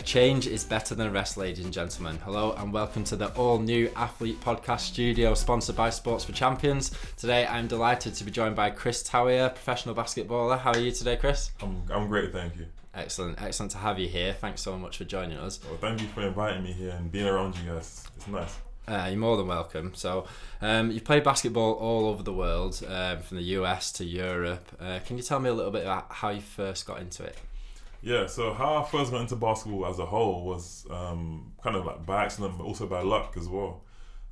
A change is better than a rest, ladies and gentlemen. Hello and welcome to the all-new Athlete Podcast Studio, sponsored by Sports for Champions. Today I'm delighted to be joined by Chris Tawiah, professional basketballer. How are you today, Chris? I'm great, thank you. Excellent to have you here. Thanks so much for joining us. Well, thank you for inviting me here and being around you guys. It's nice. You're more than welcome. So, you've played basketball all over the world, from the US to Europe. Can you tell me a little bit about how you first got into it? Yeah, so how I first got into basketball as a whole was kind of like by accident, but also by luck as well.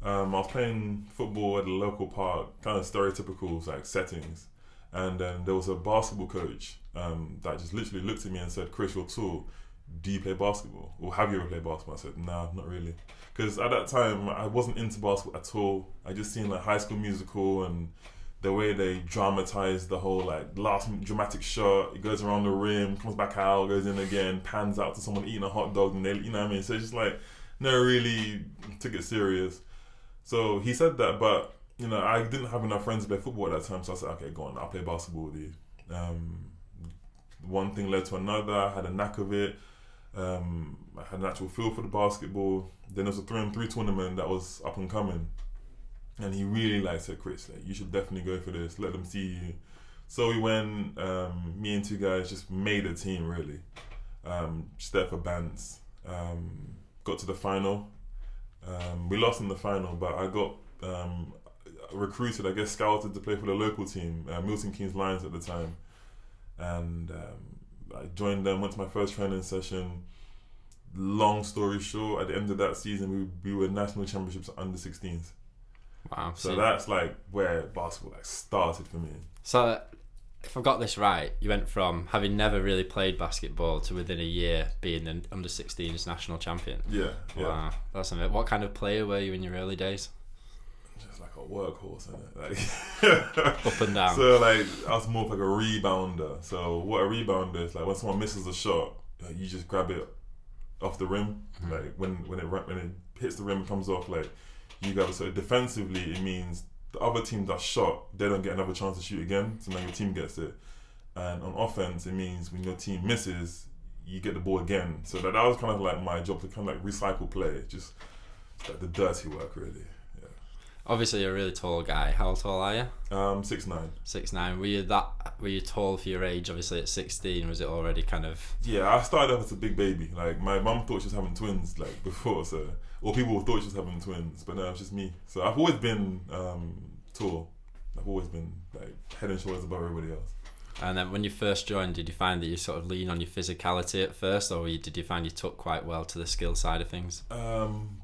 I was playing football at a local park, kind of stereotypical like settings, and then there was a basketball coach that just literally looked at me and said, "Chris, you're tall. Do you play basketball? Or have you ever played basketball?" I said, "No, not really." Because at that time, I wasn't into basketball at all. I just seen like High School Musical and the way they dramatize the whole like last dramatic shot. It goes around the rim, comes back out, goes in again, pans out to someone eating a hot dog, and they, you know what I mean? So it's just like, never really took it serious. So he said that, but you know, I didn't have enough friends to play football at that time. So I said, okay, go on, I'll play basketball with you. One thing led to another. I had a knack of it. I had an actual feel for the basketball. Then there was a 3-on-3 tournament that was up and coming. And he really said, "Chris, you should definitely go for this. Let them see you." So we went, me and two guys just made a team really. Just there for bands. Got to the final. We lost in the final, but I got recruited, I guess scouted to play for the local team, Milton Keynes Lions at the time. And I joined them, went to my first training session. Long story short, at the end of that season, we were national championships under 16s. Wow. So that's like where basketball started for me. So if I've got this right, you went from having never really played basketball to within a year being an under 16s national champion. Yeah. Wow, that's amazing. What kind of player were you in your early days? Just like a workhorse, innit? Up and down. So I was more of like a rebounder. So what a rebounder is, like when someone misses a shot, you just grab it off the rim. Mm-hmm. Like when it hits the rim and comes off, you grab it. So defensively, it means the other team that shot, they don't get another chance to shoot again. So now your team gets it. And on offense, it means when your team misses, you get the ball again. So that was kind of like my job, to kind of like recycle play, just like the dirty work really. Yeah. Obviously, you're a really tall guy. How tall are you? 6'9". 6'9". Were you tall for your age? Obviously, at 16, was it already kind of? Yeah, I started off as a big baby. Like my mum thought she was having twins before, so. Or people thought she was having twins, but no, it's just me. So I've always been tall. I've always been head and shoulders above everybody else. And then when you first joined, did you find that you sort of lean on your physicality at first, or did you find you took quite well to the skill side of things?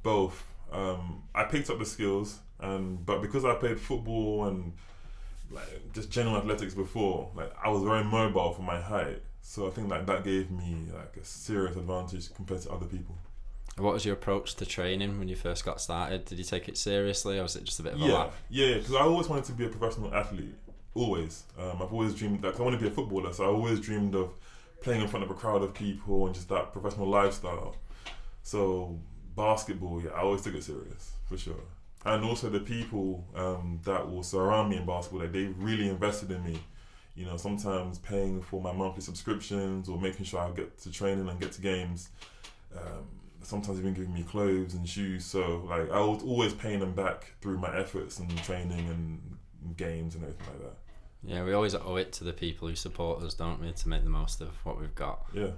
Both. I picked up the skills, but because I played football and just general athletics before, I was very mobile for my height. So I think that gave me a serious advantage compared to other people. What was your approach to training when you first got started? Did you take it seriously, or was it just a bit of a laugh? Yeah, because I always wanted to be a professional athlete. Always. I've always dreamed, I want to be a footballer, so I always dreamed of playing in front of a crowd of people and just that professional lifestyle. So basketball, I always took it serious, for sure. And also the people that will surround me in basketball, they really invested in me. You know, sometimes paying for my monthly subscriptions or making sure I get to training and get to games. Sometimes even giving me clothes and shoes. So I was always paying them back through my efforts and training and games and everything like that. Yeah, we always owe it to the people who support us, don't we, to make the most of what we've got. Yeah.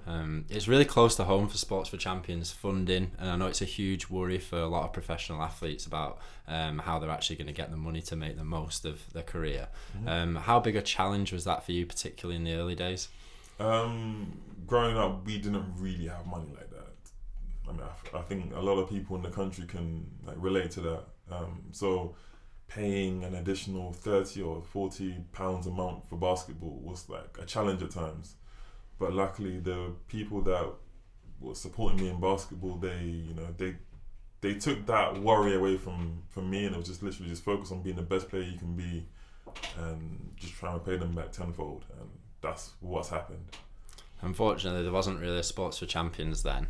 It's really close to home for Sports for Champions funding, and I know it's a huge worry for a lot of professional athletes about how they're actually going to get the money to make the most of their career. Mm-hmm. How big a challenge was that for you, particularly in the early days? Growing up, we didn't really have money like that. I mean, I think a lot of people in the country can relate to that. So paying an additional £30 or £40 a month for basketball was a challenge at times. But luckily, the people that were supporting me in basketball, they took that worry away from me, and it was just literally just focus on being the best player you can be, and just trying to pay them back tenfold. And that's what's happened. Unfortunately, there wasn't really a Sports for Champions then,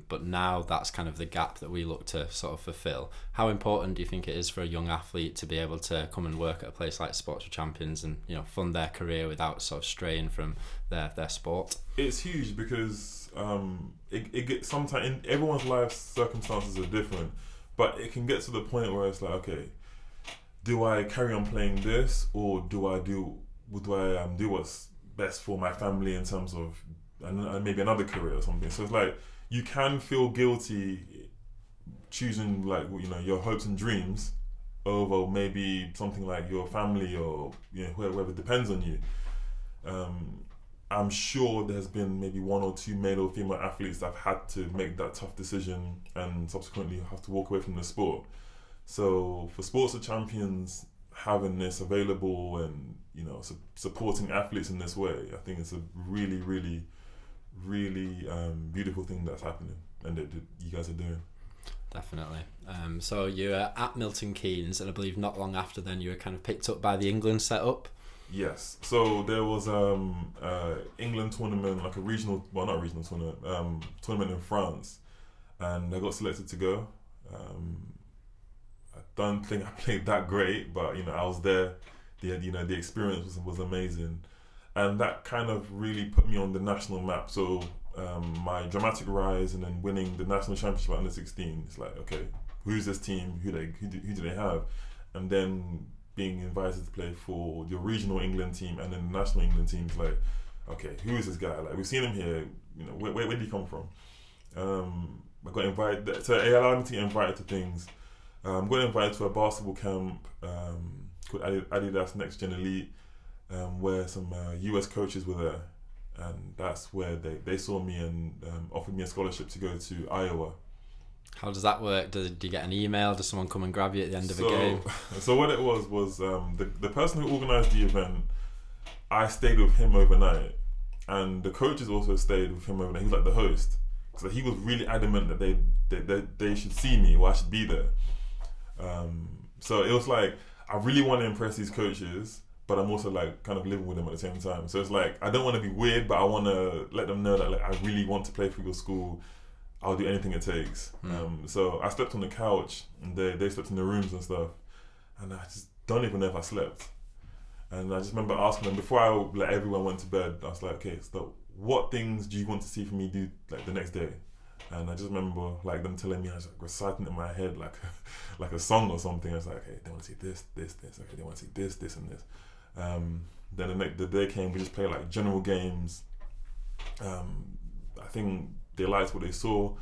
but now that's kind of the gap that we look to sort of fulfill. How important do you think it is for a young athlete to be able to come and work at a place like Sports for Champions and, you know, fund their career without sort of straying from their sport? It's huge because it gets sometimes everyone's life circumstances are different, but it can get to the point where it's like, okay, do I carry on playing this, or do I do what's best for my family in terms of maybe another career or something? So it's like you can feel guilty choosing, like, you know, your hopes and dreams over maybe something like your family or, you know, whoever depends on you. I'm sure there's been maybe one or two male or female athletes that have had to make that tough decision and subsequently have to walk away from the sport. So for Sports for Champions having this available and, you know, supporting athletes in this way, I think it's a really, really, really beautiful thing that's happening and that you guys are doing. Definitely. So you were at Milton Keynes, and I believe not long after then you were kind of picked up by the England setup. Yes. So there was England tournament, like a regional, well, not a regional tournament, tournament in France, and I got selected to go. I don't think I played that great, but, you know, I was there. The experience was amazing, and that kind of really put me on the national map. So my dramatic rise and then winning the national championship at under 16, it's like, okay, who's this team? Who do they have? And then being invited to play for the regional England team and then the national England team is like, okay, who is this guy? Like, we've seen him here. You know, where did he come from? I got invited. So it allowed me to get invited to things. Got invited to a basketball camp called Adidas Next Gen Elite, where some US coaches were there, and that's where they saw me and offered me a scholarship to go to Iowa. How does that work? Did you get an email? Does someone come and grab you at the end of a game? So what it was the person who organised the event, I stayed with him overnight, and the coaches also stayed with him overnight. He was like the host, so he was really adamant that they should see me or I should be there. So it was like, I really want to impress these coaches, but I'm also like kind of living with them at the same time. So it's like, I don't want to be weird, but I want to let them know that, like, I really want to play for your school. I'll do anything it takes. So I slept on the couch and they slept in the rooms and stuff, and I just don't even know if I slept. And I just remember asking them before everyone went to bed, I was like, okay, so what things do you want to see from me do like the next day? And I just remember like them telling me, I was like reciting it in my head like a song or something. I was like, okay, they want to see this. Okay, they want to see this, and this. Then the day came, we just played like general games. I think they liked what they saw.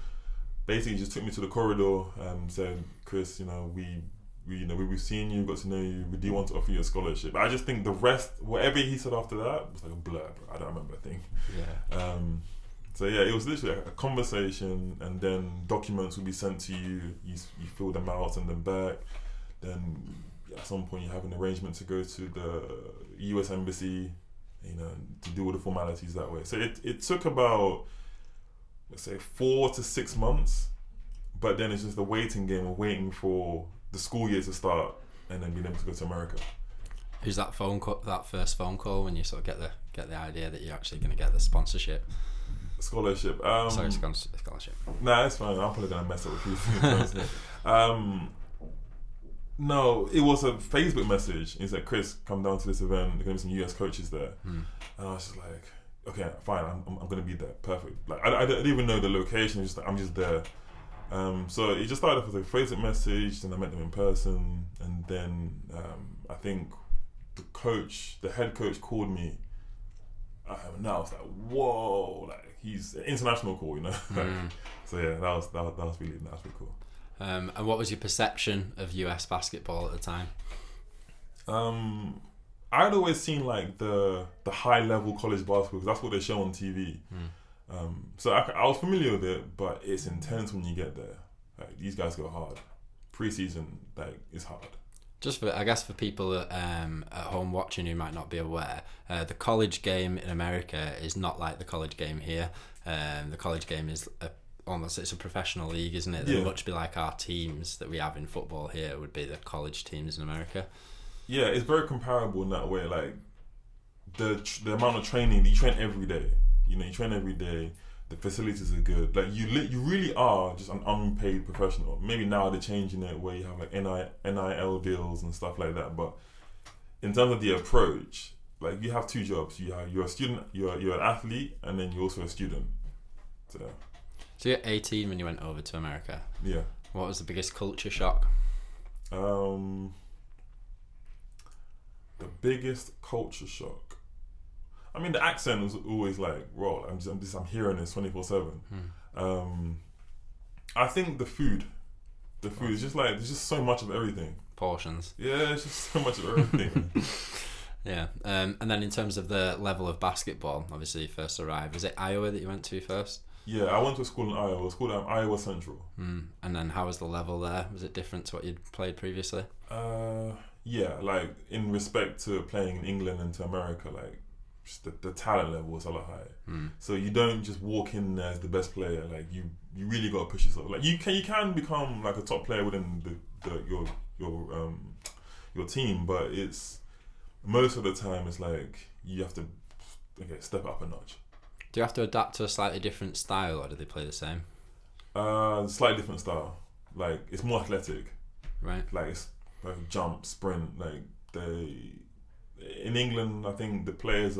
Basically, just took me to the corridor and said, Chris, you know, we've seen you, got to know you. We do want to offer you a scholarship. I just think the rest, whatever he said after that, was like a blur. Bro. I don't remember a thing. Yeah. So yeah, it was literally a conversation, and then documents would be sent to you. You fill them out, send them back. Then at some point, you have an arrangement to go to the US Embassy, you know, to do all the formalities that way. So it took about, let's say, 4 to 6 months, but then it's just a waiting game of waiting for the school year to start and then being able to go to America. Who's that first phone call when you sort of get the idea that you're actually going to get the sponsorship? Scholarship. Scholarship. Nah, it's fine. I'm probably going to mess up with you things. No, it was a Facebook message. He said, Chris, come down to this event. There's going to be some US coaches there. And I was just like, okay, fine, I'm going to be there. Perfect. Like, I didn't even know the location. I'm just there. So it just started off with a Facebook message, then I met them in person, and then I think the head coach called me. And I was like, whoa, like, he's an international call, you know. So yeah, that was really cool. And what was your perception of US basketball at the time? I'd always seen like the high level college basketball, because that's what they show on TV. So I was familiar with it, but it's intense when you get there. Like, these guys go hard. Preseason, like, is hard. Just for people at home watching who might not be aware, the college game in America is not like the college game here. The college game is it's a professional league, isn't it? They'd much be like our teams that we have in football here would be the college teams in America. Yeah, it's very comparable in that way. Like the amount of training, you train every day. you train every day. The facilities are good. Like you really are just an unpaid professional. Maybe now they're changing it where you have like NIL deals and stuff like that. But in terms of the approach, like you have two jobs. You're a student, you're an athlete, and then you're also a student. So you're 18 when you went over to America. Yeah. What was the biggest culture shock? The biggest culture shock. I mean, the accent was always like, "Raw." I'm hearing this 24/7. I think the food is just like there's just so much of everything. Portions. Yeah, it's just so much of everything. Yeah, and then in terms of the level of basketball, obviously you first arrived. Was it Iowa that you went to first? Yeah, I went to a school in Iowa. It's called Iowa Central. And then how was the level there? Was it different to what you'd played previously? Yeah, like in respect to playing in England and to America, like just the talent level is a lot higher. So you don't just walk in there as the best player. Like you really got to push yourself. Like you can become like a top player within your team, but it's most of the time it's like you have to step up a notch. Do you have to adapt to a slightly different style, or do they play the same? Slightly different style. Like it's more athletic. Right. Like it's like jump, sprint. Like in England, I think the players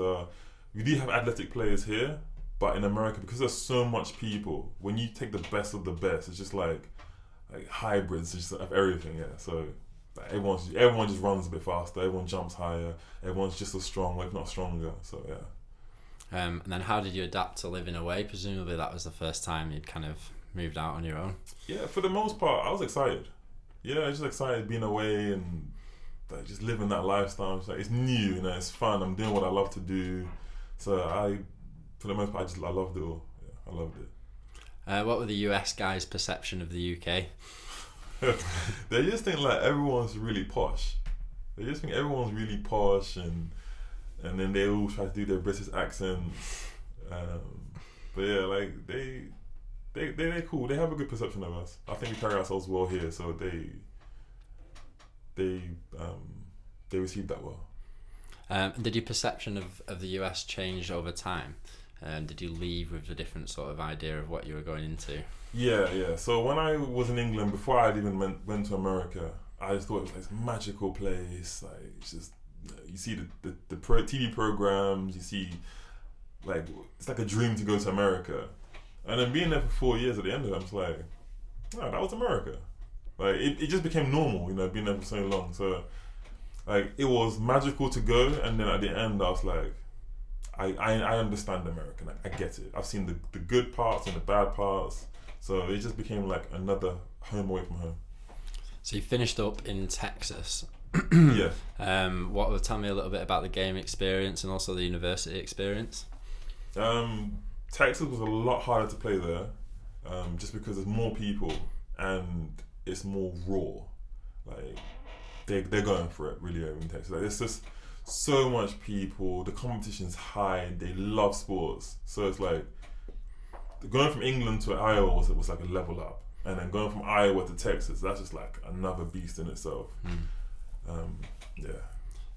we do have athletic players here, but in America, because there's so much people, when you take the best of the best, it's just like hybrids just of everything. Yeah. So like, everyone just runs a bit faster. Everyone jumps higher. Everyone's just as strong, if not stronger. So yeah. And then how did you adapt to living away? Presumably that was the first time you'd kind of moved out on your own. Yeah, for the most part, I was excited. Yeah, I was just excited being away and like, just living that lifestyle. It's, like, it's new, it's fun. I'm doing what I love to do. So for the most part, I loved it all. Yeah, I loved it. What were the US guys' perception of the UK? They just think like everyone's really posh. They just think everyone's really posh and then they all try to do their British accents, but yeah, like they're cool. They have a good perception of us. I think we carry ourselves well here, so they receive that well. Did your perception of the US change over time? Did you leave with a different sort of idea of what you were going into? Yeah. So when I was in England, before I even went to America, I just thought it was like this magical place. Like it's just. You see the TV programs, you see like it's like a dream to go to America, and then being there for 4 years at the end of it, I'm just like, oh, that was America. Like it just became normal, being there for so long. So like it was magical to go, and then at the end I was like, I understand America. Like, I get it. I've seen the good parts and the bad parts. So it just became like another home away from home. So you finished up in Texas. Yeah. Tell me a little bit about the game experience and also the university experience. Texas was a lot harder to play there, just because there's more people and it's more raw. Like they're going for it really over in Texas. Like, it's just so much people. The competition's high. They love sports, so it's like going from England to Iowa was like a level up, and then going from Iowa to Texas, that's just like another beast in itself. Yeah.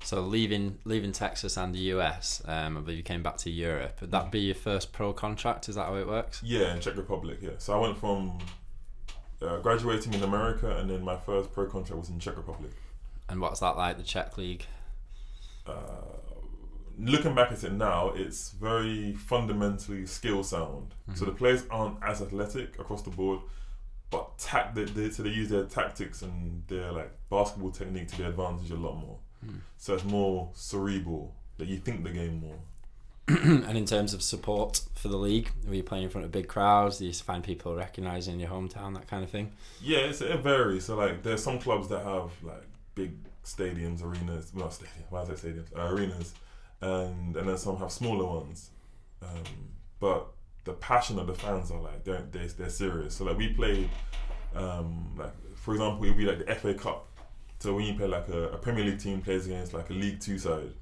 So leaving Texas and the US, I believe you came back to Europe. Would that be your first pro contract? Is that how it works? Yeah, in Czech Republic. Yeah. So I went from graduating in America, and then my first pro contract was in Czech Republic. And what's that like, the Czech league? Looking back at it now, it's very fundamentally skill sound. Mm-hmm. So the players aren't as athletic across the board, but they use their tactics and their like basketball technique to their advantage a lot more. So it's more cerebral, that you think the game more. And in terms of support for the league, were you playing in front of big crowds? Do you find people recognising your hometown, that kind of thing? Yeah, it varies. So like there's some clubs that have like big stadiums, arenas, not stadiums, why is that stadiums? Arenas, and then some have smaller ones. But the passion of the fans are like they're serious. So like we played, like for example, it would be like the FA Cup. So when you play like a Premier League team plays against like a League 2 side,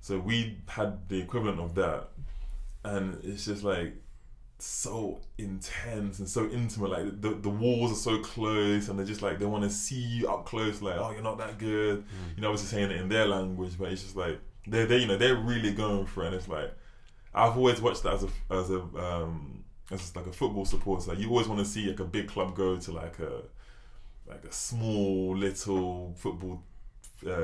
so we had the equivalent of that, and it's just like so intense and so intimate. Like the walls are so close, and they're just like they want to see you up close. Like, oh, you're not that good. Obviously saying it in their language, but it's just like they're really going for it. And it's like I've always watched that as like a football supporter. You always want to see like a big club go to like a small little football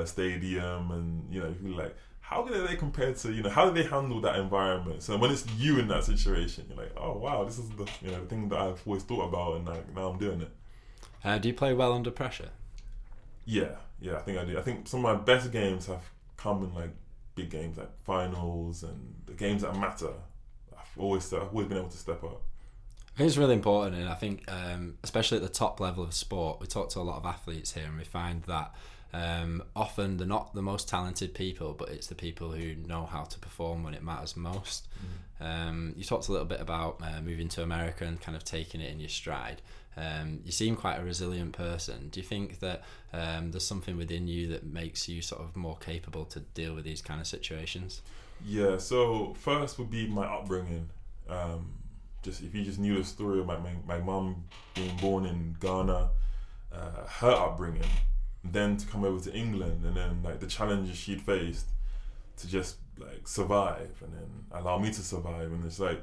stadium, and you know, you're like, how do they compare to, you know, how do they handle that environment? So when it's you in that situation, you're like, oh wow, this is the, you know, the thing that I've always thought about, and like now I'm doing it. Do you play well under pressure? Yeah, I think I do. I think some of my best games have come in like big games, like finals and the games that matter. I've always been able to step up. I think it's really important, and I think especially at the top level of sport, we talk to a lot of athletes here, and we find that often they're not the most talented people, but it's the people who know how to perform when it matters most. You talked a little bit about moving to America and kind of taking it in your stride. You seem quite a resilient person. Do you think that there's something within you that makes you sort of more capable to deal with these kind of situations? Yeah, so first would be my upbringing. Just if you just knew the story of my mum being born in Ghana, her upbringing, then to come over to England, and then like the challenges she'd faced to just like survive, and then allow me to survive, and it's like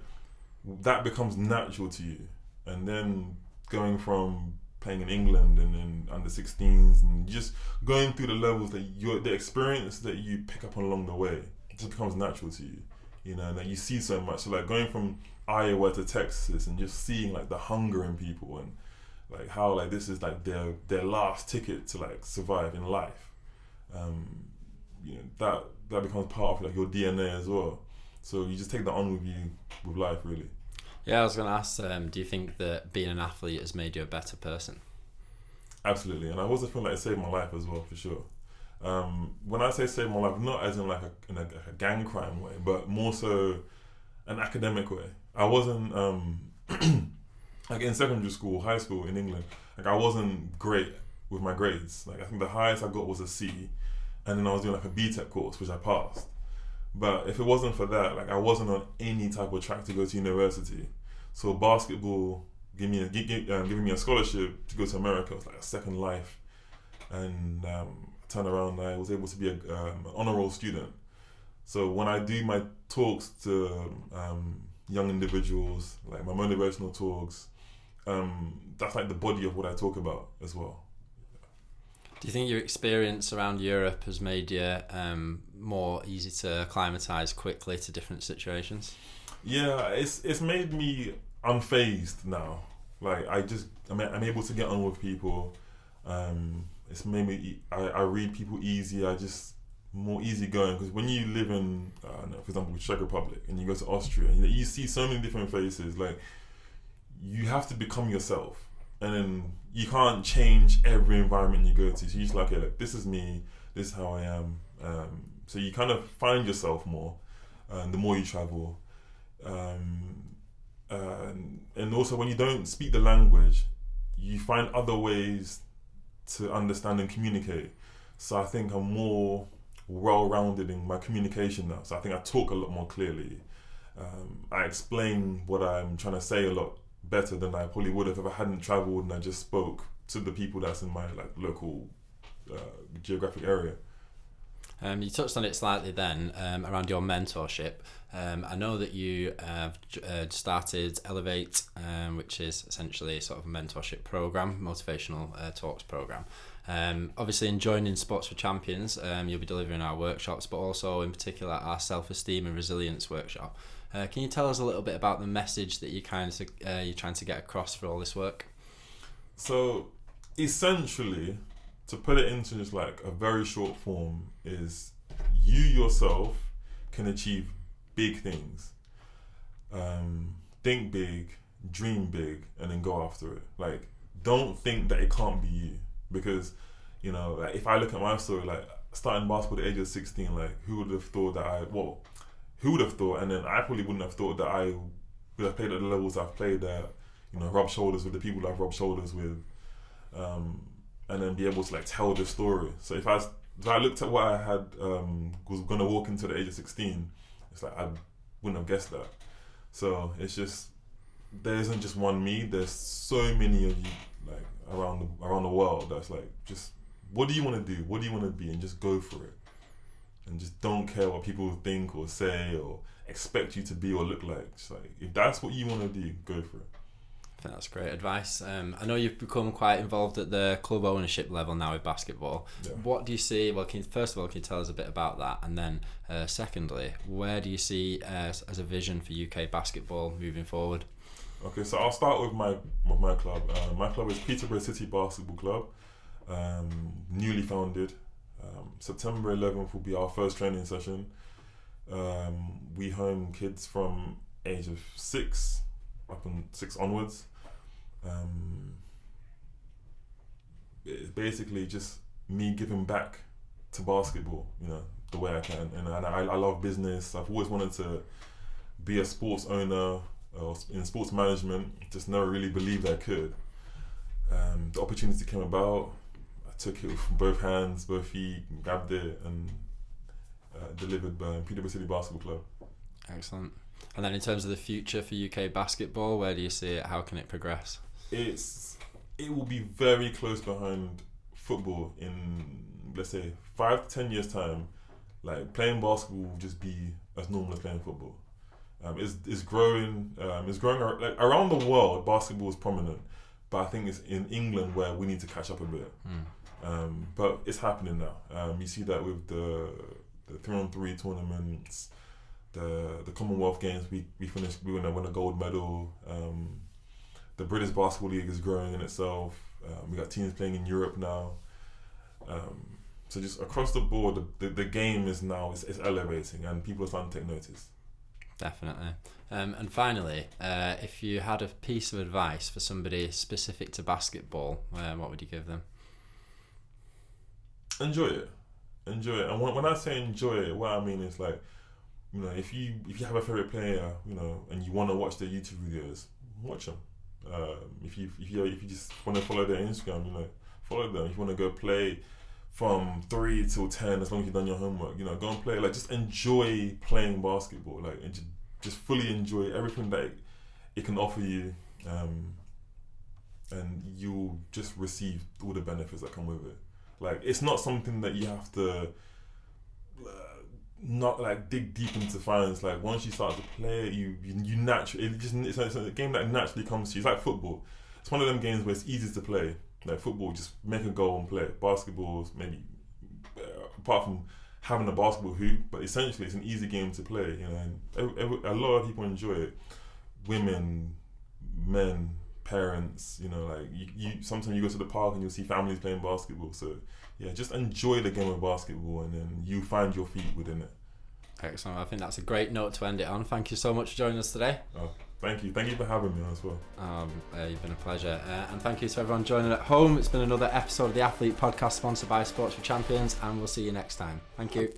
that becomes natural to you. And then going from playing in England and then under 16s, and just going through the levels that the experience that you pick up along the way, it just becomes natural to you, you know, and that you see so much. So like going from Iowa to Texas and just seeing like the hunger in people, and like how like this is like their last ticket to like survive in life. You know, that becomes part of like your DNA as well. So you just take that on with you with life, really. Yeah, I was going to ask, do you think that being an athlete has made you a better person? Absolutely, and I also feel like it saved my life as well, for sure. When I say save my life, not as in like a gang crime way, but more so an academic way. I wasn't like in secondary school, high school in England, like I wasn't great with my grades. Like I think the highest I got was a C, and then I was doing like a BTEC course, which I passed. But if it wasn't for that, like I wasn't on any type of track to go to university. So basketball giving me a scholarship to go to America was like a second life. And I turned around and I was able to be an honor roll student. So when I do my talks to young individuals, like my motivational talks, that's like the body of what I talk about as well. Do you think your experience around Europe has made you more easy to acclimatise quickly to different situations? Yeah, it's made me unfazed now. Like I'm able to get on with people. It's made me I read people easy. I just more easygoing, because when you live in for example Czech Republic and you go to Austria, you see so many different faces. Like you have to become yourself. And then you can't change every environment you go to. So you just like, okay, look, this is me, this is how I am. So you kind of find yourself more, the more you travel. And also when you don't speak the language, you find other ways to understand and communicate. So I think I'm more well-rounded in my communication now. So I think I talk a lot more clearly. I explain what I'm trying to say a lot better than I probably would have if I hadn't travelled and I just spoke to the people that's in my like local geographic area. You touched on it slightly then around your mentorship. I know that you have started Elevate, which is essentially sort of a mentorship program, motivational talks program. Obviously, in joining Sports for Champions, you'll be delivering our workshops, but also in particular our self-esteem and resilience workshop. Can you tell us a little bit about the message that you're trying to get across for all this work? So, essentially, to put it into just like a very short form, is you yourself can achieve big things. Think big, dream big, and then go after it. Like, don't think that it can't be you, because you know, like if I look at my story, like starting basketball at the age of 16, like who would have thought that who would have thought? And then I probably wouldn't have thought that I would have played at the levels I've played at, you know, rub shoulders with the people I've rubbed shoulders with, and then be able to like tell the story. So if I looked at what I had, was going to walk into the age of 16, it's like I wouldn't have guessed that. So it's just, there isn't just one me. There's so many of you like around the world that's like, just what do you want to do? What do you want to be? And just go for it. And just don't care what people think or say or expect you to be or look like. Just like, if that's what you want to do, go for it. I think that's great advice. I know you've become quite involved at the club ownership level now with basketball. Yeah. What do you see? Well, first of all, can you tell us a bit about that? And then secondly, where do you see as a vision for UK basketball moving forward? Okay, so I'll start with my club. My club is Peterborough City Basketball Club, newly founded. September 11th will be our first training session. We home kids from age of 6 onwards. It's basically just me giving back to basketball, the way I can. And I love business. I've always wanted to be a sports owner or in sports management, just never really believed I could. The opportunity came about. I took it with both hands, both feet, grabbed it, and delivered by Peterborough City Basketball Club. Excellent. And then in terms of the future for UK basketball, where do you see it? How can it progress? It will be very close behind football in, let's say, 5 to 10 years time. Like, playing basketball will just be as normal as playing football. It's growing. It's growing around the world. Basketball is prominent, but I think it's in England where we need to catch up a bit. But it's happening now. You see that with the 3-on-3 tournaments, the Commonwealth Games. We won a gold medal. The British Basketball League is growing in itself. We got teams playing in Europe now. So just across the board, the game is now it's elevating, and people are starting to take notice. Definitely. And finally, if you had a piece of advice for somebody specific to basketball, what would you give them? Enjoy it. And when I say enjoy it, what I mean is, like, if you have a favorite player, and you want to watch their YouTube videos, watch them. If you just want to follow their Instagram, follow them. If you want to go play from 3 till 10, as long as you've done your homework, go and play. Like, just enjoy playing basketball, like, and just fully enjoy everything that it can offer you, and you'll just receive all the benefits that come with it. Like, it's not something that you have to not like dig deep into finance. Like, once you start to play it, you naturally, it's a game that naturally comes to you. It's like football. It's one of them games where it's easy to play. Like football, just make a goal and play it. Basketball, maybe apart from having a basketball hoop, but essentially it's an easy game to play. And a lot of people enjoy it. Women, men, parents. Like you. Sometimes you go to the park and you'll see families playing basketball. So yeah, just enjoy the game of basketball, and then you find your feet within it. Excellent. I think that's a great note to end it on. Thank you so much for joining us today. Oh, thank you for having me as well. You've been a pleasure. And thank you to everyone joining at home. It's been another episode of the Athlete Podcast, sponsored by Sports for Champions, and we'll see you next time. Thank you.